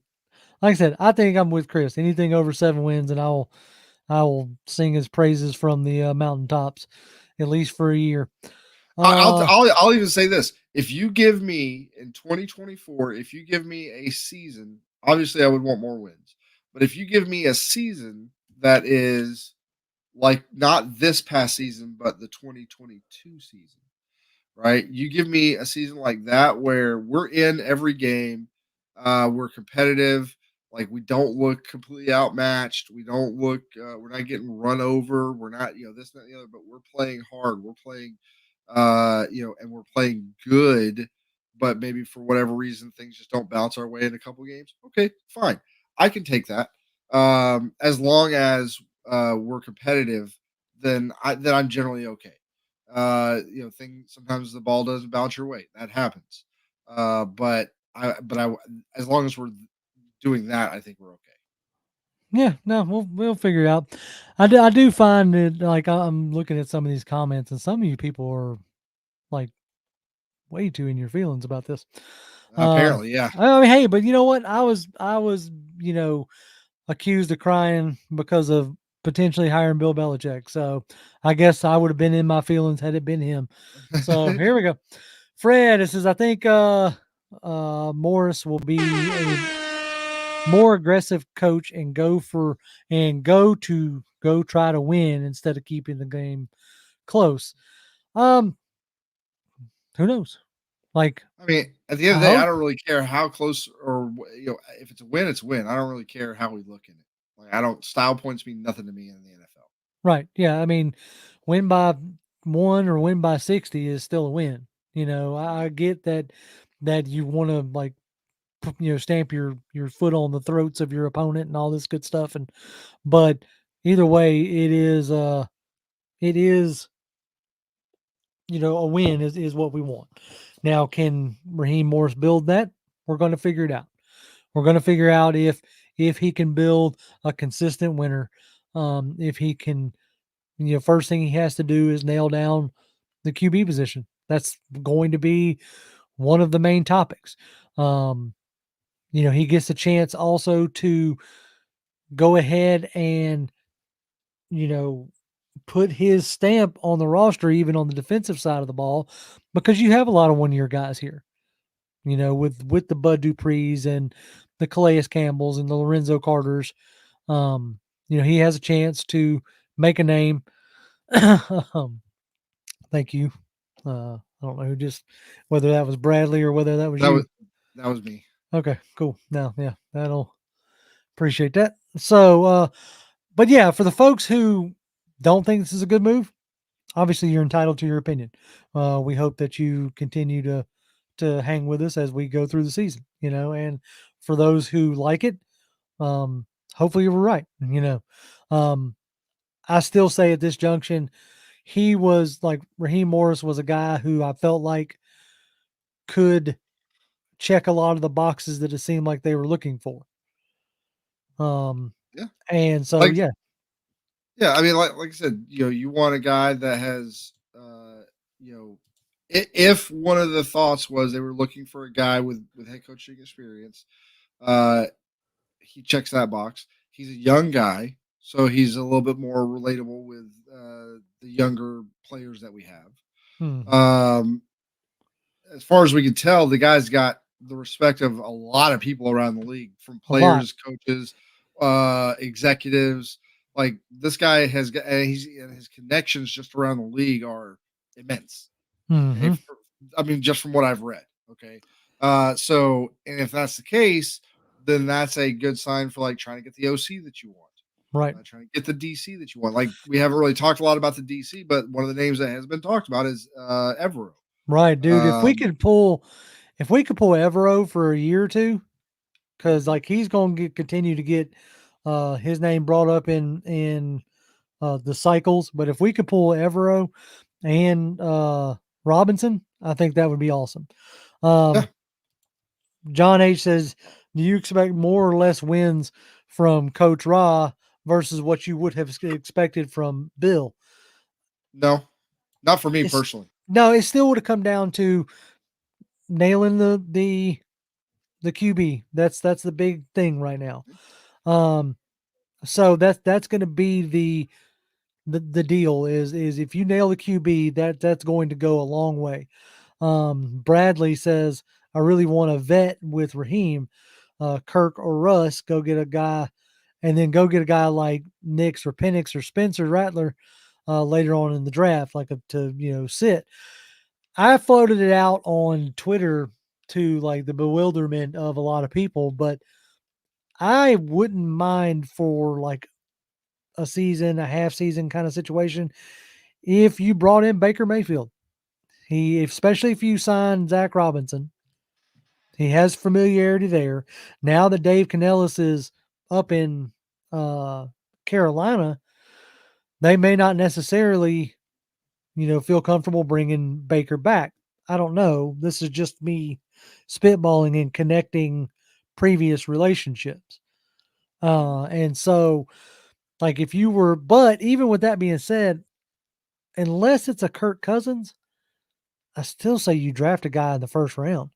Like I said, I think I'm with Chris. Anything over 7 wins, and I will sing his praises from the mountaintops, at least for a year. Uh, I'll even say this: if you give me in 2024, if you give me a season, obviously I would want more wins. But if you give me a season that is like not this past season, but the 2022 season, right? You give me a season like that where we're in every game, we're competitive, like we don't look completely outmatched, we don't look, we're not getting run over, we're not, this, that, and the other, but we're playing hard, we're playing, and we're playing good, but maybe for whatever reason things just don't bounce our way in a couple games. Okay, fine, I can take that. As long as we're competitive, then I'm generally okay. Thing sometimes the ball doesn't bounce your way. That happens. But as long as we're doing that, I think we're okay. yeah, no, we'll figure it out. I do find that like I'm looking at some of these comments, and some of you people are like way too in your feelings about this. Um, Apparently, yeah. I mean, hey, but you know what? I was you know accused of crying because of potentially hiring Bill Belichick. So I guess I would have been in my feelings had it been him. So here we go. Fred, it says I think Morris will be a more aggressive coach and go try to win instead of keeping the game close. Um, who knows? Like I mean, at the end I of the day, I hope don't really care how close or if it's a win, it's a win. I don't really care how we look in it. Like I don't style points mean nothing to me in the NFL. right. Yeah, I mean, win by 1 or win by 60 is still a win. I get that you want to like stamp your foot on the throats of your opponent and all this good stuff, and but either way it is a win is what we want. Now, can Raheem Morris build that? We're going to figure it out. We're going to figure out if he can build a consistent winner. If he can, first thing he has to do is nail down the QB position. That's going to be one of the main topics. Um, he gets a chance also to go ahead and you know put his stamp on the roster, even on the defensive side of the ball, because you have a lot of 1 year guys here. With the Bud Duprees and the Calais Campbells and the Lorenzo Carters. Um, he has a chance to make a name. um, thank you. I don't know who just whether that was Bradley or whether that was That was you. that was me. Okay, cool. Now, yeah, that'll appreciate that. So, but yeah, for the folks who don't think this is a good move, obviously you're entitled to your opinion. We hope that you continue to hang with us as we go through the season. And for those who like it, um, hopefully you were right. Um, I still say at this junction, he was like Raheem Morris was a guy who I felt like could check a lot of the boxes that it seemed like they were looking for. Um, Yeah. and so Like yeah, Yeah, I mean, like I said, you want a guy that has, you know, if one of the thoughts was they were looking for a guy with head coaching experience, uh, he checks that box. He's a young guy, so he's a little bit more relatable with the younger players that we have. hmm, As far as we can tell, the guy's got the respect of a lot of people around the league, from a lot. players, coaches, executives. Like this guy has got, and his connections just around the league are immense. Okay, Hmm. I mean, just from what I've read. Okay, so and if that's the case, then that's a good sign for like trying to get the OC that you want, Right. trying to get the DC that you want. Like we haven't really talked a lot about the DC, but one of the names that has been talked about is Evero. Right, dude. Um, If we could pull Evero for a year or two, because like he's going to continue to get his name brought up in the cycles. But if we could pull Evero and Robinson, I think that would be awesome. yeah, Um, John H says, "Do you expect more or less wins from Coach Ra versus what you would have expected from Bill?" No, not for me It's personally. no, it still would have come down to nailing the QB. That's the big thing right now. Um, so that's going to be the deal is if you nail the QB, that's going to go a long way. Bradley says, I really want a vet with Raheem, Kirk or Russ. Go get a guy, and then go get a guy like Nix or Penix or Spencer Rattler later on in the draft, like to sit. I floated it out on Twitter to like the bewilderment of a lot of people, but I wouldn't mind for like a season, a half season kind of situation if you brought in Baker Mayfield. Especially if you sign Zach Robinson, he has familiarity there. Now that Dave Canellis is up in uh, Carolina, they may not necessarily, feel comfortable bringing Baker back. I don't know. This is just me spitballing and connecting previous relationships. And so, like, if you were, but even with that being said, unless it's a Kirk Cousins, I still say you draft a guy in the first round.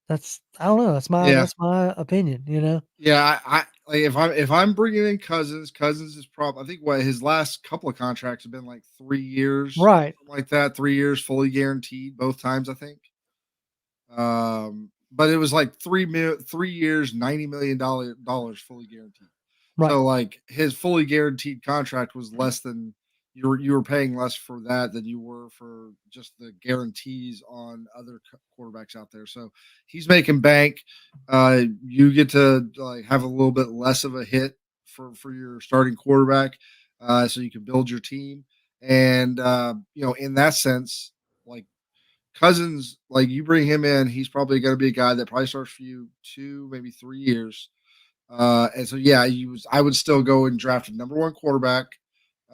I don't know. Yeah, That's my opinion. yeah. I like if I'm bringing in Cousins. Cousins is probably I think what his last couple of contracts have been like 3 years, Right, something like that. 3 years fully guaranteed both times. I think. But it was like 3 years, $90 million fully guaranteed. right. So like his fully guaranteed contract was less than you were paying less for that than you were for just the guarantees on other quarterbacks out there. So he's making bank. You get to like have a little bit less of a hit for your starting quarterback, so you can build your team. And in that sense, like Cousins, like you bring him in, he's probably going to be a guy that probably starts for you 2, maybe 3 years. And so, yeah, I would still go and draft a number one quarterback.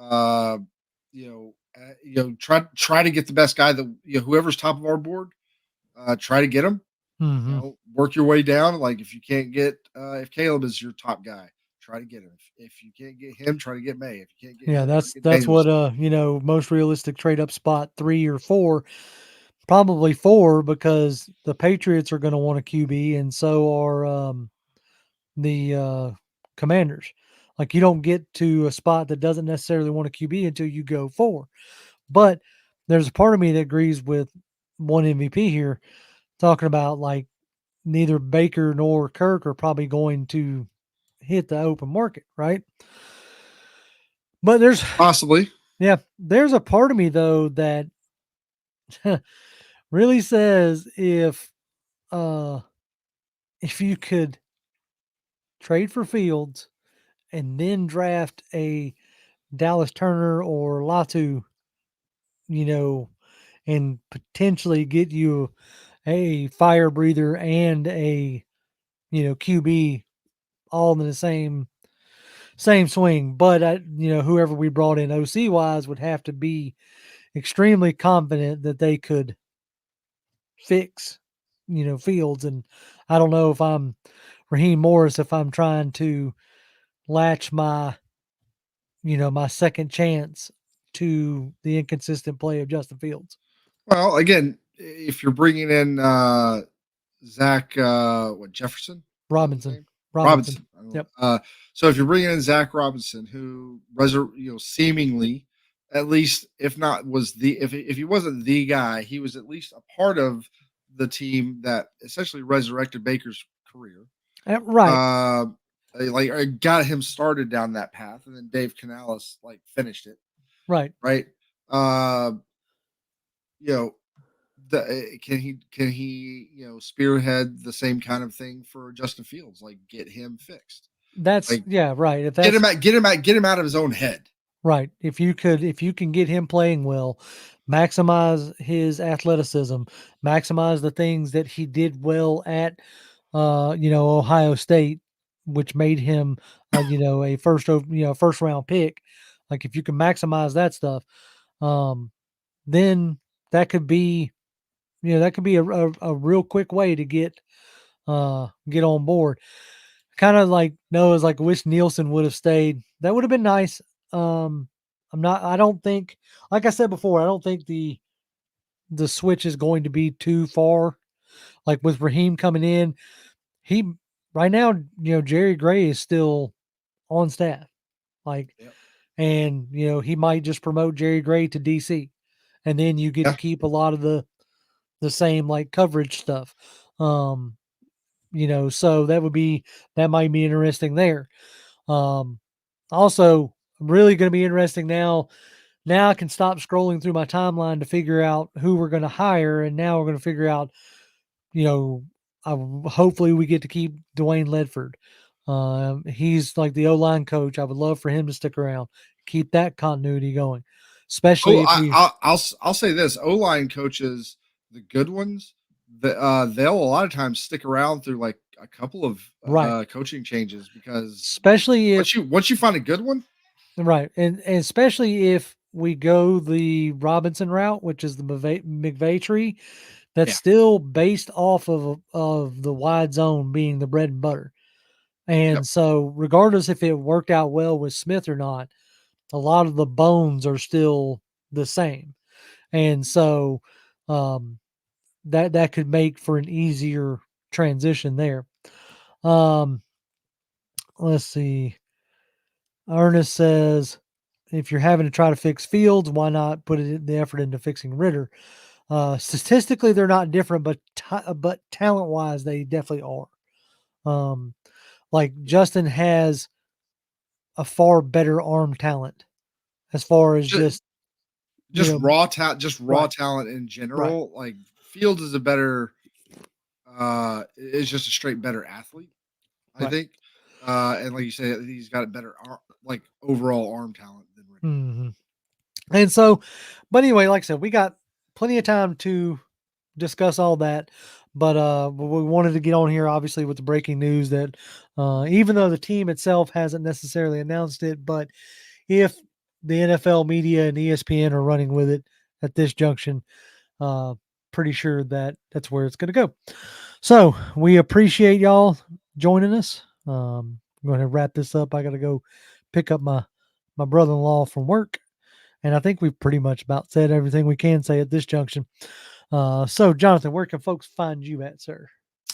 Uh, try to get the best guy that whoever's top of our board. Try to get him. Hmm. Work your way down. Like if you can't get if Caleb is your top guy, try to get him. If you can't get him, try to get May. If you can't get Yeah, him, try to that's get that's what Danielson. most realistic trade up spot 3 or 4, probably 4 because the Patriots are going to want a QB and so are the Commanders. Like you don't get to a spot that doesn't necessarily want a QB until you go 4. But there's a part of me that agrees with one MVP here, talking about like neither Baker nor Kirk are probably going to hit the open market, right? But Possibly. there's a part of me though that really says uh if you could trade for Fields and then draft a Dallas Turner or Latu, you know, and potentially get you a fire breather and a QB all in the same swing. But whoever we brought in OC wise would have to be extremely confident that they could fix Fields. And I don't know if I'm Raheem Morris if I'm trying to latch my second chance to the inconsistent play of Justin Fields. Well, again, if you're bringing in Zach, what Jefferson is that his Robinson. name? Robinson. Robinson. I don't know. Yep. So if you're bringing in Zach Robinson, who seemingly, at least if not was the if he wasn't the guy, he was at least a part of the team that essentially resurrected Baker's career. Right. Uh, got him started down that path, and then Dave Canales like finished it Right. right. Uh, you know, can he spearhead the same kind of thing for Justin Fields, like get him fixed, That's like yeah, right. If get him that's out get him out of his own head. right. If you can get him playing well, maximize his athleticism, maximize the things that he did well at Ohio State, which made him a first round pick. Like if you can maximize that stuff, then that could be that could be a real quick way to get on board. Kind of like Noah's like wish Nielsen would have stayed. That would have been nice. Um, I don't think, like I said before, I don't think the switch is going to be too far. Like with Raheem coming in, he right now, Jerry Gray is still on staff. Like, Yep. and he might just promote Jerry Gray to DC, and then you get to Yeah. keep a lot of the same like coverage stuff. Um, so that might be interesting there. Um, also, really going to be interesting now. Now I can stop scrolling through my timeline to figure out who we're going to hire, and now we're going to figure out, you know, hopefully we get to keep Dwayne Ledford. He's like the O line coach. I would love for him to stick around, keep that continuity going, Oh, especially if we I'll say this: O line coaches, the good ones, they'll a lot of times stick around through like a couple of right, coaching changes because especially if once you find a good one, right, and especially if we go the Robinson route, which is the McVay tree, that's yeah, still based off of the wide zone being the bread and butter. yep. And so, regardless if it worked out well with Smith or not, a lot of the bones are still the same. And so, um, that could make for an easier transition there. Um, let's see. Ernest says, if you're having to try to fix Fields, why not put the effort into fixing Ritter? Statistically, they're not different, but talent wise, they definitely are. Like Justin has a far better arm talent as far as Just, just you know raw right, talent in right. general. Like Fields is a better, is just a straight better athlete, I Right. think. And like you said, he's got a better like overall arm talent than Ritter. Hmm. And so, but anyway, like I said, we got plenty of time to discuss all that. But we wanted to get on here, obviously, with the breaking news that even though the team itself hasn't necessarily announced it, but if the NFL media and ESPN are running with it at this junction, uh, pretty sure that that's where it's going to go. So we appreciate y'all joining us. I'm going to wrap this up. I got to go pick up my brother-in-law from work, and I think we've pretty much about said everything we can say at this junction. So Jonathan, where can folks find you at, sir?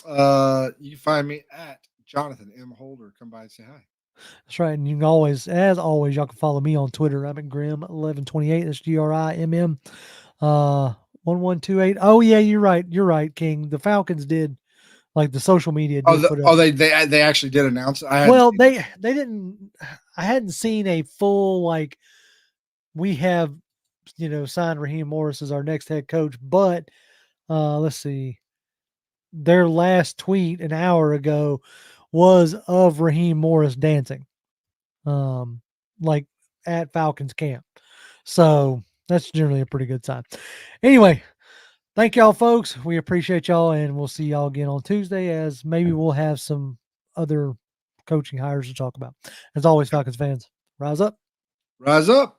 You can find me at Jonathan M. Holder. Come by and say hi. That's right. And you can always, as always, y'all can follow me on Twitter. I'm at Grim1128. That's GRIMM. 1128. Oh yeah, you're right. You're right, King. The Falcons did, like, the social media did put a They actually did announce it. I hadn't well, seen that. they didn't. I hadn't seen a full, like, we have, signed Raheem Morris as our next head coach, but let's see. Their last tweet an hour ago was of Raheem Morris dancing. Um like at Falcons camp. So that's generally a pretty good sign. Anyway, thank y'all, folks. We appreciate y'all, and we'll see y'all again on Tuesday, as maybe we'll have some other coaching hires to talk about. As always, Falcons fans, rise up. Rise up.